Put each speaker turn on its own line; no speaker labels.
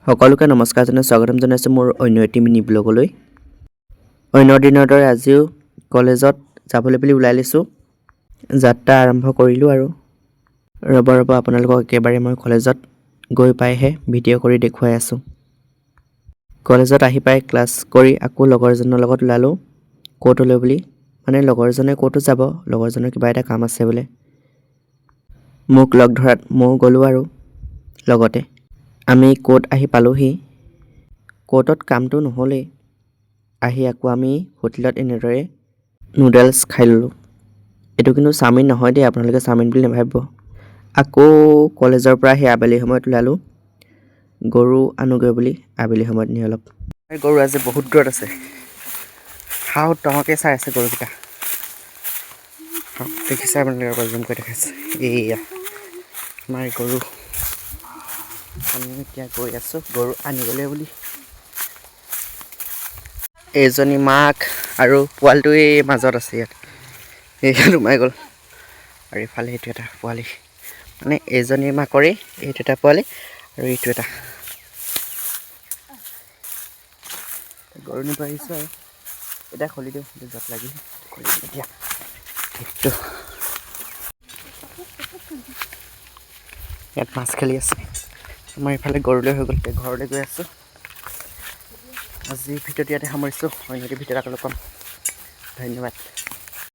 সকলোকে নমস্কাৰ জনাই স্বাগতম জনাইছোঁ মোৰ অন্য এটি মিনি ব্লগলৈ। অন্য দিনৰ দৰে আজিও কলেজত যাবলৈ বুলি ওলাই লৈছোঁ। যাত্ৰা আৰম্ভ কৰিলোঁ আৰু ৰ'ব আপোনালোকক একেবাৰে মই কলেজত গৈ পাইহে ভিডিঅ' কৰি দেখুৱাই আছোঁ। কলেজত আহি পাই ক্লাছ কৰি আকৌ লগৰজনৰ লগত ওলালোঁ ক'ৰ্টলৈ বুলি। মানে লগৰজনে ক'তো যাব, লগৰজনৰ কিবা এটা কাম আছে বোলে। মোক লগ ধৰাত ময়ো গ'লোঁ আৰু লগতে। আমি ক'ৰ্ট আহি পালোঁহি। ক'ৰ্টত কামটো নহ'লেই, আহি আকৌ আমি হোটেলত এনেদৰে নুডলছ খাই ল'লোঁ। এইটো কিন্তু চাওমিন নহয় দেই, আপোনালোকে চাওমিন বুলি নাভাবিব। আকৌ কলেজৰ পৰা সেই আবেলি সময়ত ওলালোঁ গৰু আনোগৈ বুলি। আবেলি সময়ত নি অলপ গৰু আজি বহুত দূৰত আছে, হাও টঙকে চাই আছে গৰুকেইটা। দেখিছে আপোনালোকে, জুম কৰি দেখাইছে। এয়া আমাৰ গৰু, আমি এতিয়া গৈ আছোঁ গৰু আনিবলৈ বুলি। এইজনী মাক আৰু পোৱালিটো এই মাজত আছে, ইয়াত সোমাই গ'ল। আৰু ইফালে এইটো এটা পোৱালি, মানে এইজনী মাকৰে এইটো এটা পোৱালি আৰু এইটো এটা গৰু নিব আহিছোঁ। আৰু এতিয়া খুলি দিওঁ, য'ত লাগি এতিয়া সেইটো ইয়াত মাছ খেলি আছে। আমাৰ ইফালে গৰুলৈ হৈ গ'ল, এতিয়া ঘৰলৈ গৈ আছোঁ। আজি ভিডিঅ'টো ইয়াতে সামৰিছোঁ, অন্য ভিডিঅ'ত আকৌ লগ পাম। ধন্যবাদ।